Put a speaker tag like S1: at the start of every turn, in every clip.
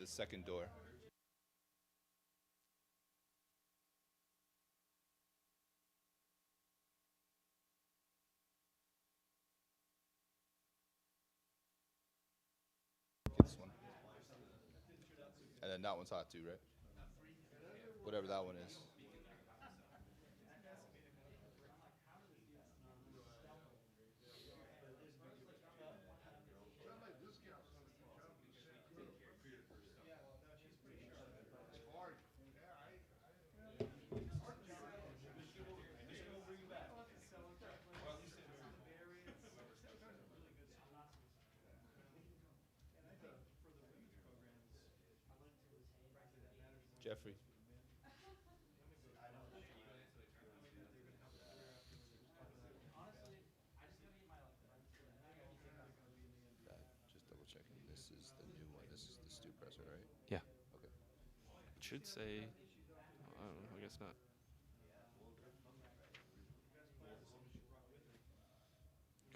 S1: the second door. This one. And then that one's hot too, right? Whatever that one is. Jeffrey. Just double checking. This is the new one. This is the stew presser, right?
S2: Yeah.
S1: Okay.
S2: It should say, I don't know, I guess not.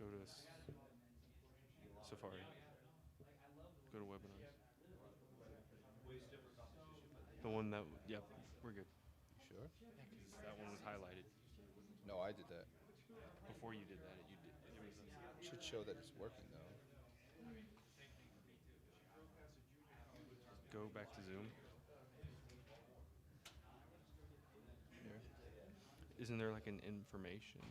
S2: Go to Safari. Go to webinars. The one that, yep, we're good.
S1: You sure?
S2: Yeah, because that one was highlighted.
S1: No, I did that.
S2: Before you did that, you did. It was,
S1: It should show that it's working though.
S2: go back to Zoom.
S1: Here.
S2: Isn't there like an information?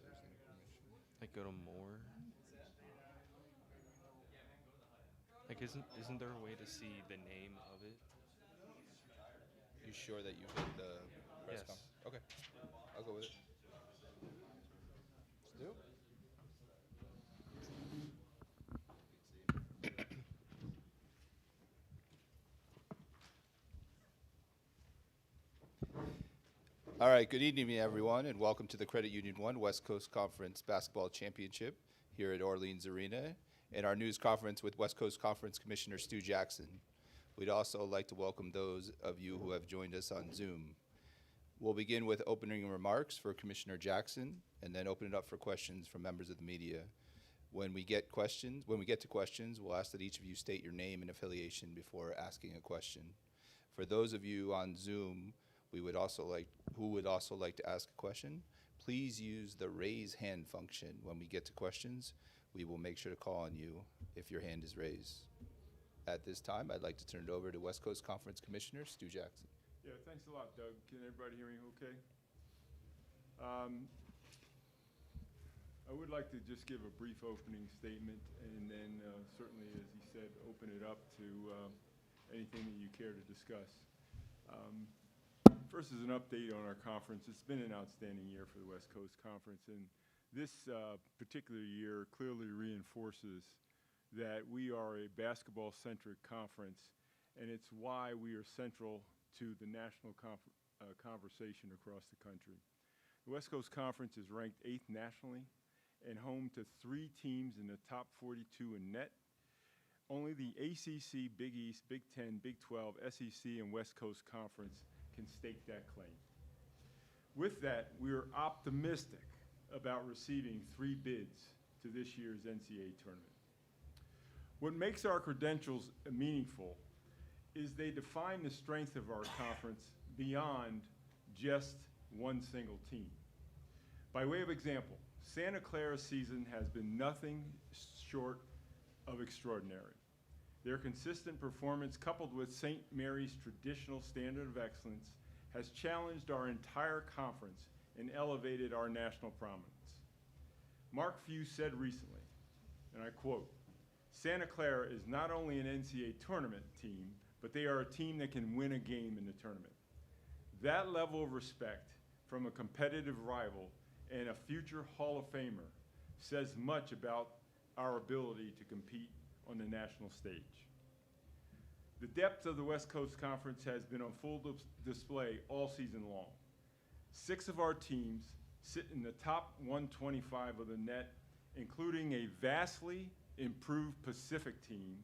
S1: There's the information.
S2: Like go to more? Like isn't there a way to see the name of it?
S1: You sure that you hit the press
S2: Yes.
S1: Okay. I'll go with it. Stew? All right, good evening, everyone, and welcome to the Credit Union One West Coast Conference Basketball Championship here at Orleans Arena and our news conference with West Coast Conference Commissioner Stu Jackson. We'd also like to welcome those of you who have joined us on Zoom. We'll begin with opening remarks for Commissioner Jackson and then open it up for questions from members of the media. When we get to questions, we'll ask that each of you state your name and affiliation before asking a question. For those of you on Zoom, who would also like to ask a question, please use the raise hand function. When we get to questions, we will make sure to call on you if your hand is raised. At this time, I'd like to turn it over to West Coast Conference Commissioner Stu Jackson.
S3: Yeah, thanks a lot, Doug. Can everybody hear me okay? I would like to just give a brief opening statement and then certainly, as he said, open it up to anything that you care to discuss. First is an update on our conference. It's been an outstanding year for the West Coast Conference, and this particular year clearly reinforces that we are a basketball-centric conference, and it's why we are central to the national conversation across the country. The West Coast Conference is ranked 8th nationally and home to 3 teams in the top 42 in net. Only the ACC, Big East, Big 10, Big 12, SEC, and West Coast Conference can stake that claim. With that, we are optimistic about receiving 3 bids to this year's NCAA tournament. What makes our credentials meaningful is they define the strength of our conference beyond just one single team. By way of example, Santa Clara's season has been nothing short of extraordinary. Their consistent performance, coupled with St. Mary's traditional standard of excellence, has challenged our entire conference and elevated our national prominence. Mark Few said recently, and I quote, "Santa Clara is not only an NCAA tournament team, but they are a team that can win a game in the tournament." That level of respect from a competitive rival and a future Hall of Famer says much about our ability to compete on the national stage. The depth of the West Coast Conference has been on full display all season long. 6 of our teams sit in the top 125 of the net, including a vastly improved Pacific team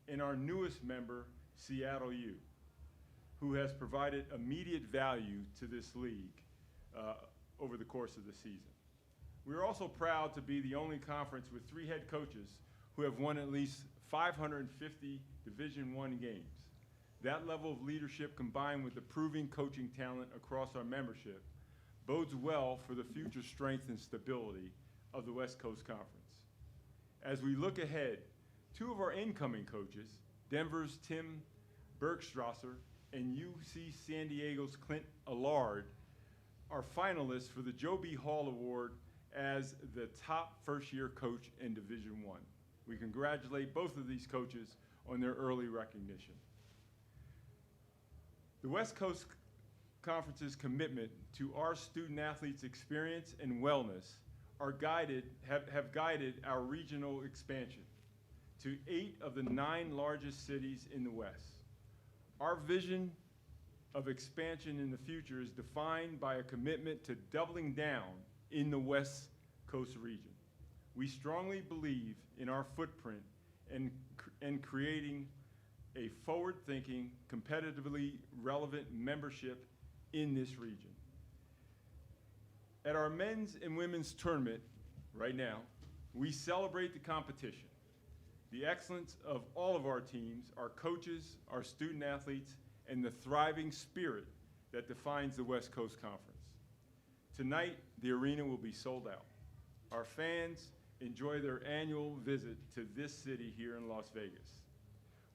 S3: and our newest member, Seattle U, who has provided immediate value to this league over the course of the season. We are also proud to be the only conference with 3 head coaches who have won at least 550 Division I games. That level of leadership, combined with the proven coaching talent across our membership, bodes well for the future strength and stability of the West Coast Conference. As we look ahead, two of our incoming coaches, Denver's Tim Bergstrasser and UC San Diego's Clint Allard, are finalists for the Joe B. Hall Award as the top first-year coach in Division I. We congratulate both of these coaches on their early recognition. The West Coast Conference's commitment to our student-athletes' experience and wellness have guided our regional expansion to 8 of the 9 largest cities in the West. Our vision of expansion in the future is defined by a commitment to doubling down in the West Coast region. We strongly believe in our footprint and creating a forward-thinking, competitively relevant membership in this region. At our men's and women's tournament right now, we celebrate the competition, the excellence of all of our teams, our coaches, our student athletes, and the thriving spirit that defines the West Coast Conference. Tonight, the arena will be sold out. Our fans enjoy their annual visit to this city here in Las Vegas.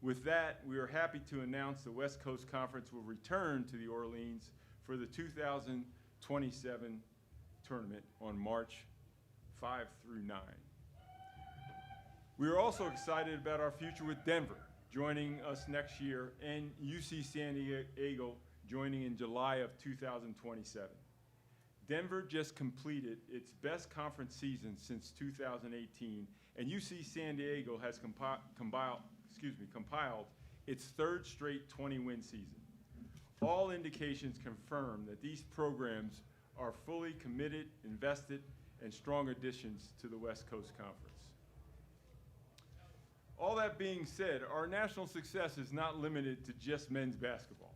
S3: With that, we are happy to announce the West Coast Conference will return to the Orleans for the 2027 tournament on March 5 through 9. We are also excited about our future with Denver joining us next year and UC San Diego joining in July of 2027. Denver just completed its best conference season since 2018, and UC San Diego has compiled its 3rd straight 20-win season. All indications confirm that these programs are fully committed, invested, and strong additions to the West Coast Conference. All that being said, our national success is not limited to just men's basketball.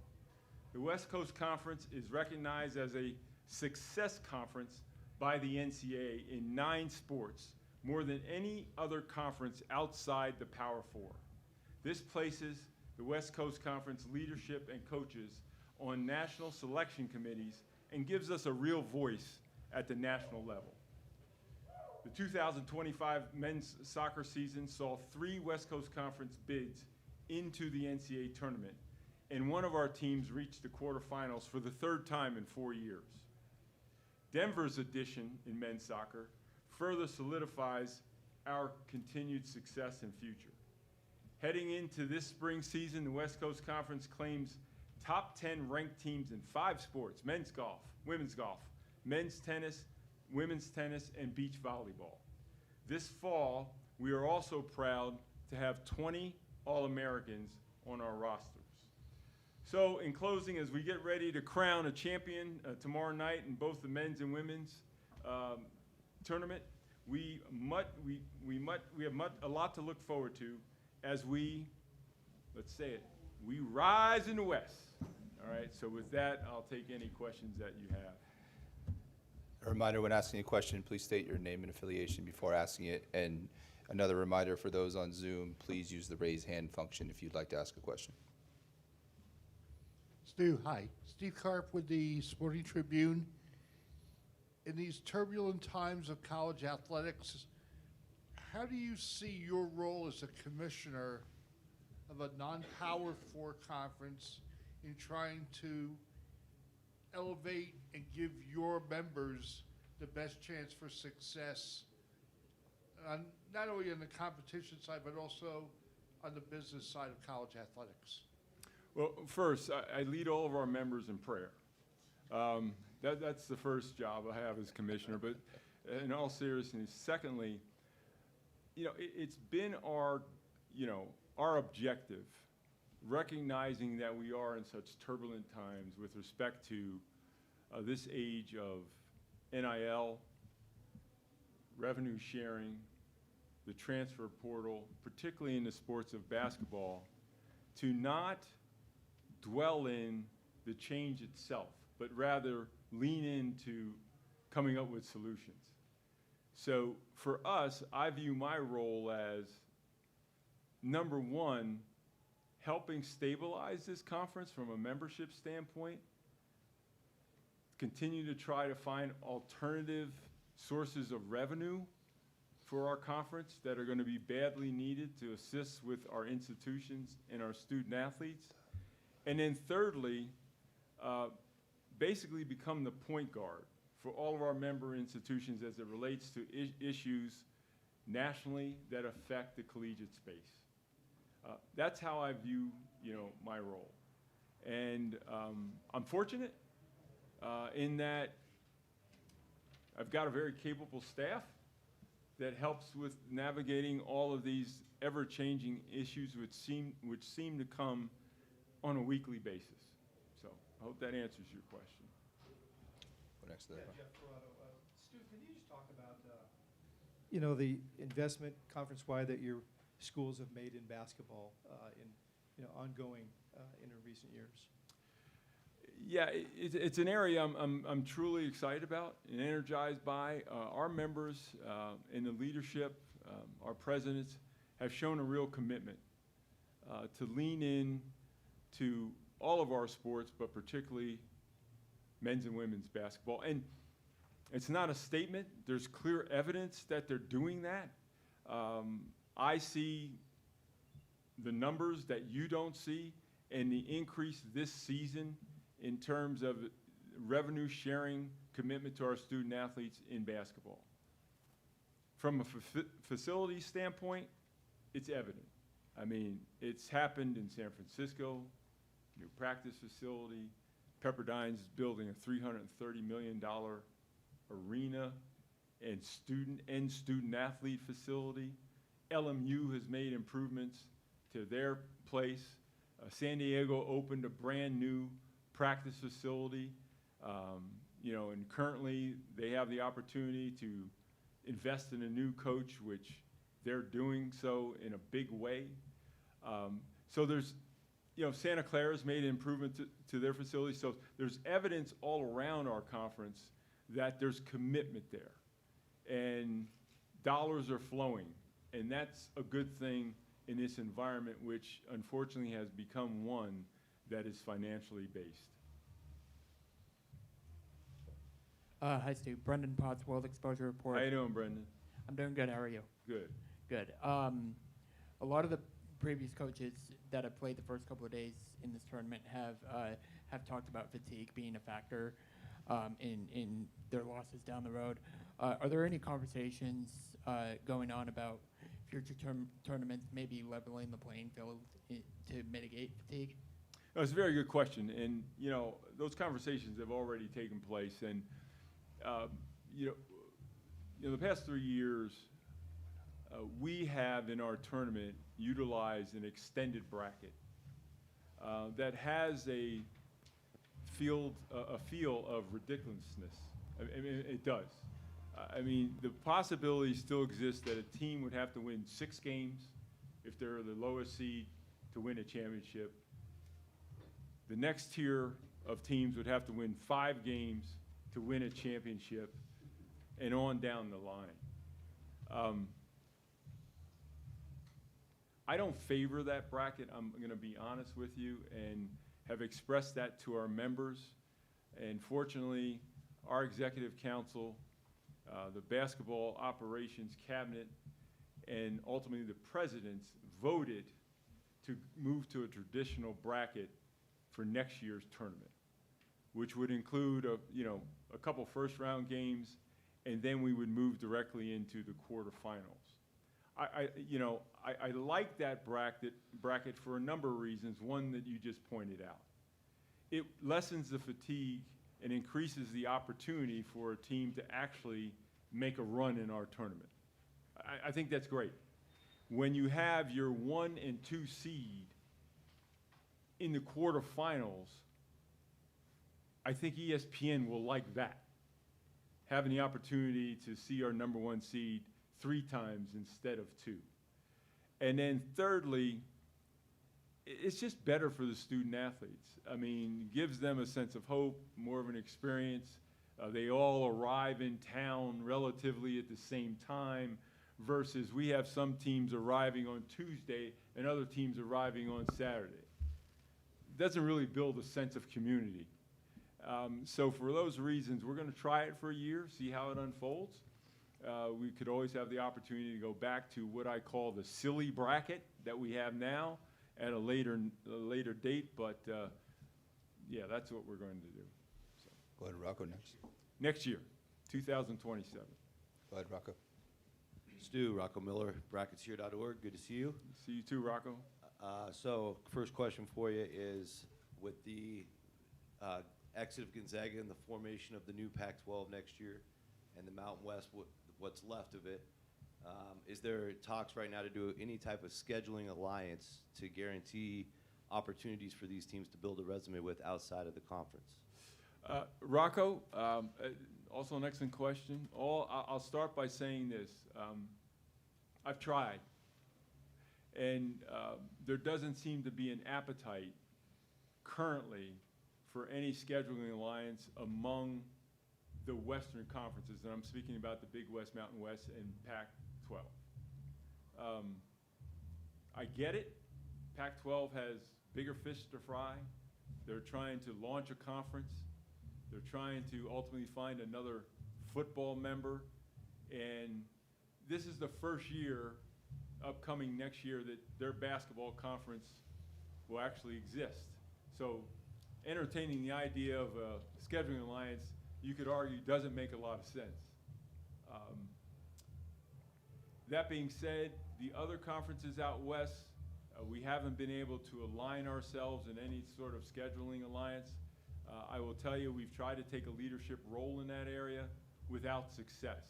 S3: The West Coast Conference is recognized as a success conference by the NCAA in 9 sports, more than any other conference outside the Power Four. This places the West Coast Conference leadership and coaches on national selection committees and gives us a real voice at the national level. The 2025 men's soccer season saw 3 West Coast Conference bids into the NCAA tournament, and one of our teams reached the quarterfinals for the 3rd time in 4 years. Denver's addition in men's soccer further solidifies our continued success and future. Heading into this spring season, the West Coast Conference claims top 10 ranked teams in 5 sports: men's golf, women's golf, men's tennis, women's tennis, and beach volleyball. This fall, we are also proud to have 20 All-Americans on our rosters. So in closing, as we get ready to crown a champion tomorrow night in both the men's and women's tournament, we have a lot to look forward to as we, let's say it, we rise in the West. All right, so with that, I'll take any questions that you have.
S1: A reminder, when asking a question, please state your name and affiliation before asking it. And another reminder for those on Zoom, please use the raise hand function if you'd like to ask a question.
S4: Stu, hi. Steve Karp with the Sporting Tribune. In these turbulent times of college athletics, how do you see your role as a commissioner of a non-Power 4 conference in trying to elevate and give your members the best chance for success, not only on the competition side, but also on the business side of college athletics?
S3: Well, first, I lead all of our members in prayer. That's the first job I have as commissioner. But in all seriousness, secondly, it's been our objective, recognizing that we are in such turbulent times with respect to this age of NIL, revenue sharing, the transfer portal, particularly in the sports of basketball, to not dwell in the change itself, but rather lean into coming up with solutions. So for us, I view my role as number one, helping stabilize this conference from a membership standpoint, continue to try to find alternative sources of revenue for our conference that are going to be badly needed to assist with our institutions and our student athletes. And then thirdly, basically become the point guard for all of our member institutions as it relates to issues nationally that affect the collegiate space. That's how I view, my role. And I'm fortunate in that I've got a very capable staff that helps with navigating all of these ever-changing issues which seem to come on a weekly basis. So I hope that answers your question.
S1: Go next to that.
S5: Jeff Corrado. Stu, can you just talk about, the investment conference-wide that your schools have made in basketball in, ongoing in recent years?
S3: Yeah, it's an area I'm truly excited about and energized by. Our members and the leadership, our presidents, have shown a real commitment to lean in to all of our sports, but particularly men's and women's basketball. And it's not a statement. There's clear evidence that they're doing that. I see the numbers that you don't see and the increase this season in terms of revenue sharing commitment to our student athletes in basketball. From a facility standpoint, it's evident. I mean, it's happened in San Francisco, new practice facility. Pepperdine's is building a $330 million arena and student athlete facility. LMU has made improvements to their place. San Diego opened a brand new practice facility, and currently they have the opportunity to invest in a new coach, which they're doing so in a big way. So there's, Santa Clara's made an improvement to their facility. So there's evidence all around our conference that there's commitment there, and dollars are flowing, and that's a good thing in this environment, which unfortunately has become one that is financially based.
S6: Hi, Stu. Brendan Potts, World Exposure Report.
S3: How you doing, Brendan?
S6: I'm doing good. How are you?
S3: Good.
S6: Good. A lot of the previous coaches that have played the first couple of days in this tournament have talked about fatigue being a factor in their losses down the road. Are there any conversations going on about future tournaments maybe leveling the playing field to mitigate fatigue?
S3: That's a very good question, and those conversations have already taken place. And the past 3 years, we have in our tournament utilized an extended bracket that has a feel of ridiculousness. I mean, it does. I mean, the possibility still exists that a team would have to win 6 games if they're the lowest seed to win a championship. The next tier of teams would have to win 5 games to win a championship, and on down the line. I don't favor that bracket, I'm going to be honest with you, and have expressed that to our members. And fortunately, our executive council, the basketball operations cabinet, and ultimately the presidents voted to move to a traditional bracket for next year's tournament, which would include a couple first-round games, and then we would move directly into the quarterfinals. I like that bracket for a number of reasons. One that you just pointed out. It lessens the fatigue and increases the opportunity for a team to actually make a run in our tournament. I think that's great. When you have your 1 and 2 seed in the quarterfinals, I think ESPN will like that, having the opportunity to see our number 1 seed 3 times instead of 2. And then thirdly, it's just better for the student athletes. I mean, gives them a sense of hope, more of an experience. They all arrive in town relatively at the same time versus we have some teams arriving on Tuesday and other teams arriving on Saturday. It doesn't really build a sense of community. So for those reasons, we're going to try it for a year, see how it unfolds. We could always have the opportunity to go back to what I call the silly bracket that we have now at a later date, but yeah, that's what we're going to do. So,
S1: Go ahead, Rocco, next.
S3: next year, 2027.
S1: Go ahead, Rocco.
S7: Stu, Rocco Miller, bracketseer.org. Good to see you.
S3: See you too, Rocco.
S7: So, first question for you is, with the exit of Gonzaga and the formation of the new Pac-12 next year, and the Mountain West, what's left of it, is there talks right now to do any type of scheduling alliance to guarantee opportunities for these teams to build a resume with outside of the conference?
S3: Rocco, also an excellent question. I'll start by saying this. I've tried, and there doesn't seem to be an appetite currently for any scheduling alliance among the Western conferences, and I'm speaking about the Big West, Mountain West, and Pac-12. I get it. Pac-12 has bigger fish to fry. They're trying to launch a conference. They're trying to ultimately find another football member. And this is the first year, upcoming next year, that their basketball conference will actually exist. So entertaining the idea of a scheduling alliance, you could argue, doesn't make a lot of sense. That being said, the other conferences out west, we haven't been able to align ourselves in any sort of scheduling alliance. I will tell you, we've tried to take a leadership role in that area without success.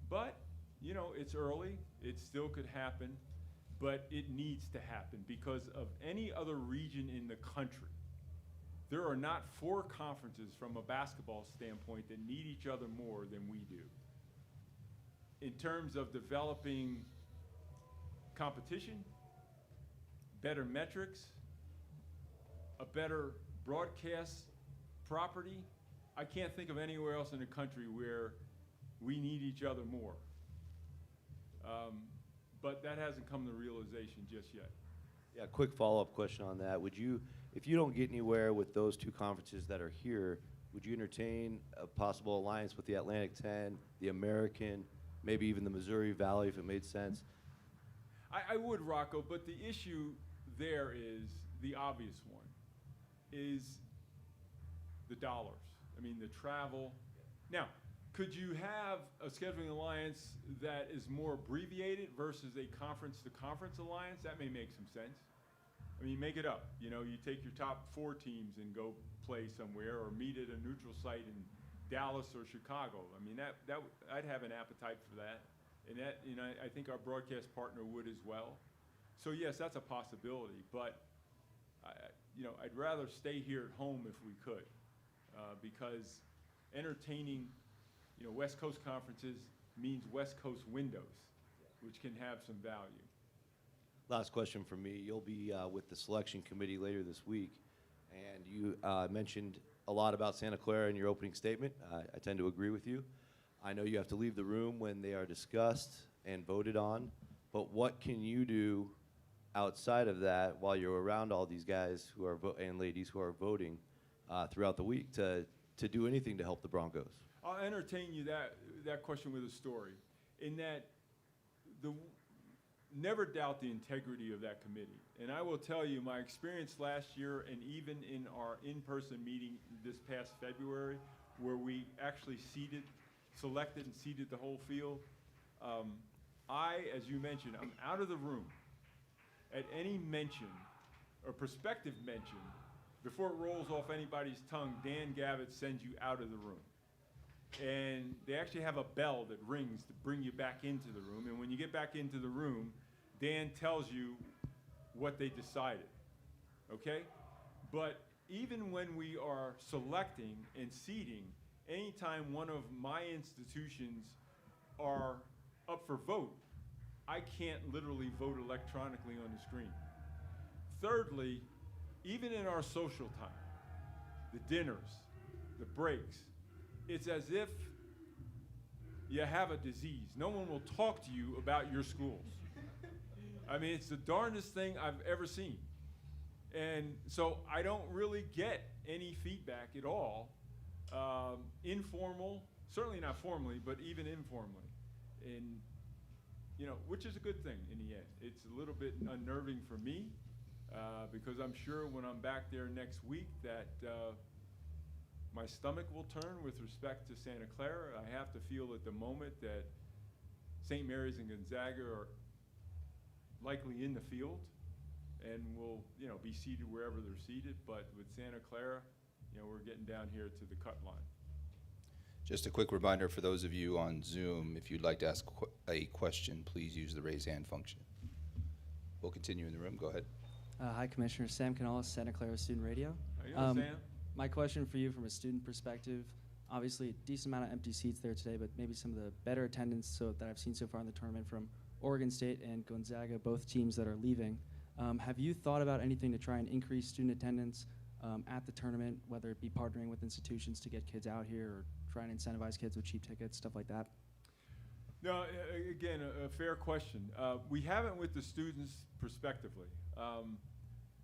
S3: But, you know, it's early, it still could happen, but it needs to happen because of any other region in the country. There are not 4 conferences from a basketball standpoint that need each other more than we do. In terms of developing competition, better metrics, a better broadcast property, I can't think of anywhere else in the country where we need each other more. But that hasn't come to realization just yet.
S7: Yeah, quick follow-up question on that. Would you, if you don't get anywhere with those 2 conferences that are here, would you entertain a possible alliance with the Atlantic 10, the American, maybe even the Missouri Valley if it made sense?
S3: I would, Rocco, but the issue there is the obvious one, is the dollars. I mean, the travel. Now, could you have a scheduling alliance that is more abbreviated versus a conference-to-conference alliance? That may make some sense. I mean, make it up. You know, you take your top 4 teams and go play somewhere, or meet at a neutral site in Dallas or Chicago. I mean, I'd have an appetite for that. And that, you know, I think our broadcast partner would as well. So yes, that's a possibility, but you know, I'd rather stay here at home if we could, because entertaining, you know, West Coast conferences means West Coast windows, which can have some value.
S7: Last question from me. You'll be with the selection committee later this week, and you mentioned a lot about Santa Clara in your opening statement. I tend to agree with you. I know you have to leave the room when they are discussed and voted on, but what can you do outside of that while you're around all these guys who are and ladies who are voting throughout the week to do anything to help the Broncos?
S3: I'll entertain you that question with a story, in that never doubt the integrity of that committee. And I will tell you, my experience last year, and even in our in-person meeting this past February, where we actually selected and seated the whole field, as you mentioned, I'm out of the room at any mention or prospective mention. Before it rolls off anybody's tongue, Dan Gavitt sends you out of the room. And they actually have a bell that rings to bring you back into the room. And when you get back into the room, Dan tells you what they decided, okay? But even when we are selecting and seating, anytime one of my institutions are up for vote, I can't literally vote electronically on the screen. Thirdly, even in our social time, the dinners, the breaks, it's as if, you have a disease. No one will talk to you about your schools. I mean, it's the darndest thing I've ever seen. And so I don't really get any feedback at all, informal, certainly not formally, but even informally. And, you know, which is a good thing in the end. It's a little bit unnerving for me, because I'm sure when I'm back there next week that my stomach will turn with respect to Santa Clara. I have to feel at the moment that St. Mary's and Gonzaga are likely in the field and will, you know, be seated wherever they're seated. But with Santa Clara, you know, we're getting down here to the cut line.
S1: Just a quick reminder for those of you on Zoom, if you'd like to ask a question, please use the raise hand function. We'll continue in the room. Go ahead.
S8: Hi, Commissioner. Sam Canales, Santa Clara Student Radio.
S3: How you doing, Sam?
S8: My question for you from a student perspective, obviously a decent amount of empty seats there today, but maybe some of the better attendance that I've seen so far in the tournament from Oregon State and Gonzaga, both teams that are leaving. Have you thought about anything to try and increase student attendance at the tournament, whether it be partnering with institutions to get kids out here or trying to incentivize kids with cheap tickets, stuff like that?
S3: No, again, a fair question. We haven't with the students prospectively.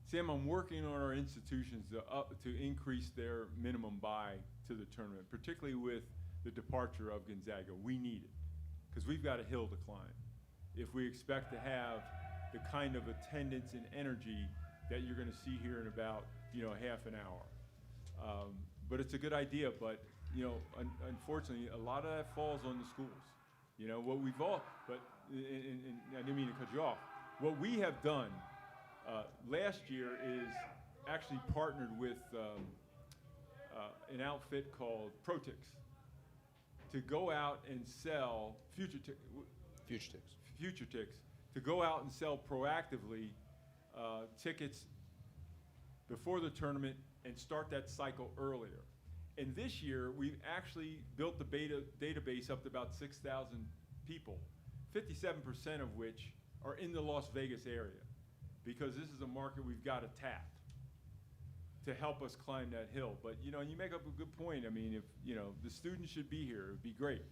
S3: Sam, I'm working on our institutions to increase their minimum buy to the tournament, particularly with the departure of Gonzaga. We need it, because we've got a hill to climb if we expect to have the kind of attendance and energy that you're going to see here in about, you know, half an hour. But it's a good idea, but, you know, unfortunately, a lot of that falls on the schools. You know, what we've all, but, and I didn't mean to cut you off. What we have done last year is actually partnered with an outfit called ProTix to go out and sell Future Tix, to go out and sell proactively tickets before the tournament and start that cycle earlier. And this year, we've actually built the database up to about 6,000 people, 57% of which are in the Las Vegas area, because this is a market we've got to tap to help us climb that hill. But, you know, you make up a good point. I mean, if, you know, the students should be here, it would be great.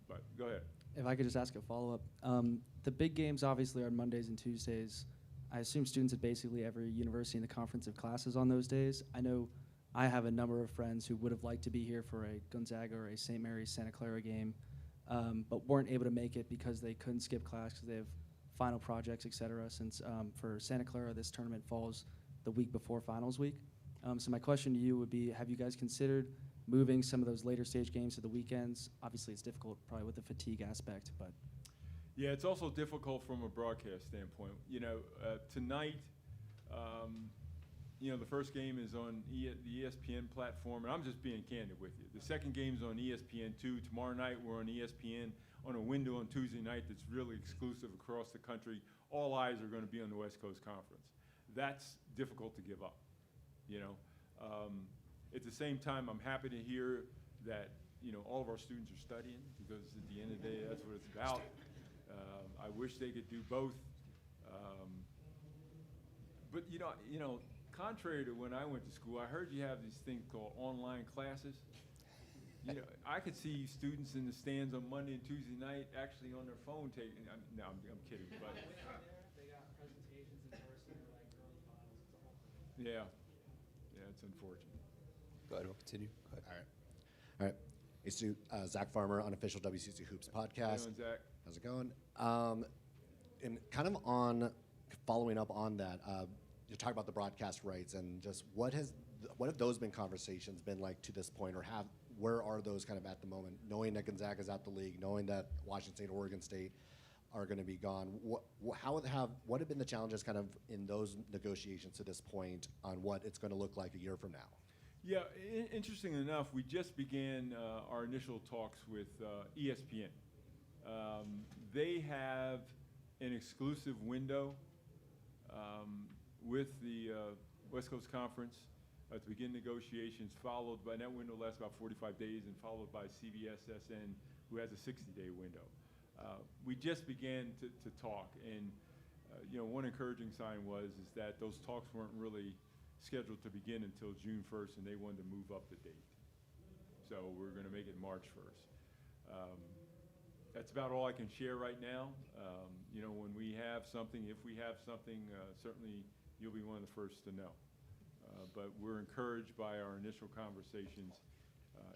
S3: But go ahead.
S8: If I could just ask a follow-up. The big games obviously are on Mondays and Tuesdays. I assume students at basically every university in the conference have classes on those days. I know I have a number of friends who would have liked to be here for a Gonzaga or a St. Mary's Santa Clara game, but weren't able to make it because they couldn't skip class because they have final projects, et cetera, since for Santa Clara, this tournament falls the week before finals week. So my question to you would be, have you guys considered moving some of those later stage games to the weekends? Obviously, it's difficult probably with the fatigue aspect, but.
S3: Yeah, it's also difficult from a broadcast standpoint. You know, tonight, you know, the first game is on the ESPN platform, and I'm just being candid with you. The second game's on ESPN2. Tomorrow night, we're on ESPN on a window on Tuesday night that's really exclusive across the country. All eyes are going to be on the West Coast Conference. That's difficult to give up, you know. At the same time, I'm happy to hear that, you know, all of our students are studying, because at the end of the day, that's what it's about. I wish they could do both. But, you know, contrary to when I went to school, I heard you have these things called online classes. You know, I could see students in the stands on Monday and Tuesday night actually on their phone taking. I'm kidding, but
S8: They got presentations in person or like early finals. It's a whole thing.
S3: yeah, it's unfortunate.
S1: Go ahead. We'll continue. Go ahead.
S9: All right. It's Zach Farmer, unofficial WCC Hoops podcast.
S3: How you doing, Zach?
S9: How's it going? And kind of on following up on that, you talk about the broadcast rights and just what have those been conversations been like to this point, or where are those kind of at the moment? Knowing that Gonzaga's out the league, knowing that Washington State, Oregon State are going to be gone. What have been the challenges kind of in those negotiations to this point on what it's going to look like a year from now?
S3: Yeah, interesting enough, we just began our initial talks with ESPN. They have an exclusive window with the West Coast Conference to begin negotiations, followed by, and that window lasts about 45 days, and followed by CBSSN, who has a 60-day window. We just began to talk, and you know, one encouraging sign is that those talks weren't really scheduled to begin until June 1st, and they wanted to move up the date. So we're going to make it March 1st. That's about all I can share right now. You know, when we have something, if we have something, certainly you'll be one of the first to know. But we're encouraged by our initial conversations,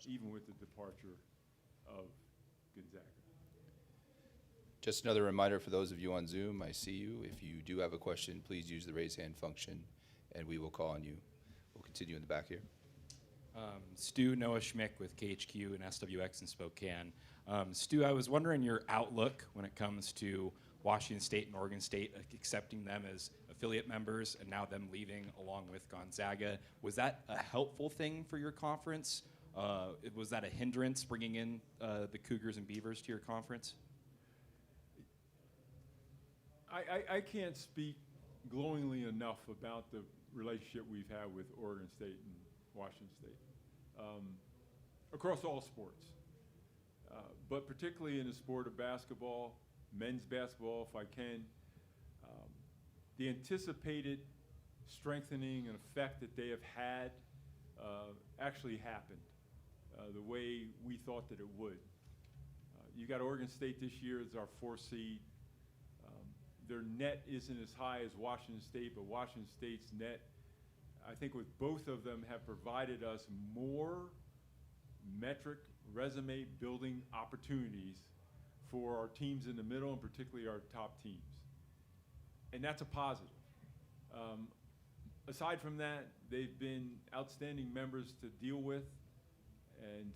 S3: even with the departure of Gonzaga.
S1: Just another reminder for those of you on Zoom, I see you. If you do have a question, please use the raise hand function, and we will call on you. We'll continue in the back here.
S10: Stu, Noah Schmick with KHQ and SWX in Spokane. Stu, I was wondering your outlook when it comes to Washington State and Oregon State, accepting them as affiliate members and now them leaving along with Gonzaga. Was that a helpful thing for your conference? Was that a hindrance, bringing in the Cougars and Beavers to your conference?
S3: I can't speak glowingly enough about the relationship we've had with Oregon State and Washington State across all sports, but particularly in the sport of basketball, men's basketball, if I can. The anticipated strengthening and effect that they have had actually happened the way we thought that it would. You got Oregon State this year as our 4th seed. Their net isn't as high as Washington State, but Washington State's net, I think with both of them, have provided us more metric resume building opportunities for our teams in the middle, and particularly our top teams. And that's a positive. Aside from that, they've been outstanding members to deal with, and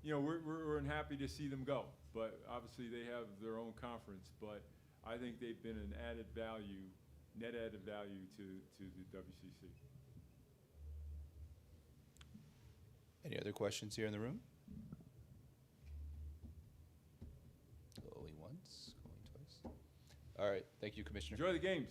S3: you know, we're unhappy to see them go, but obviously they have their own conference, but I think they've been an added value, net added value to the WCC.
S1: Any other questions here in the room? Going once, going twice. All right, thank you, Commissioner.
S3: Enjoy the games.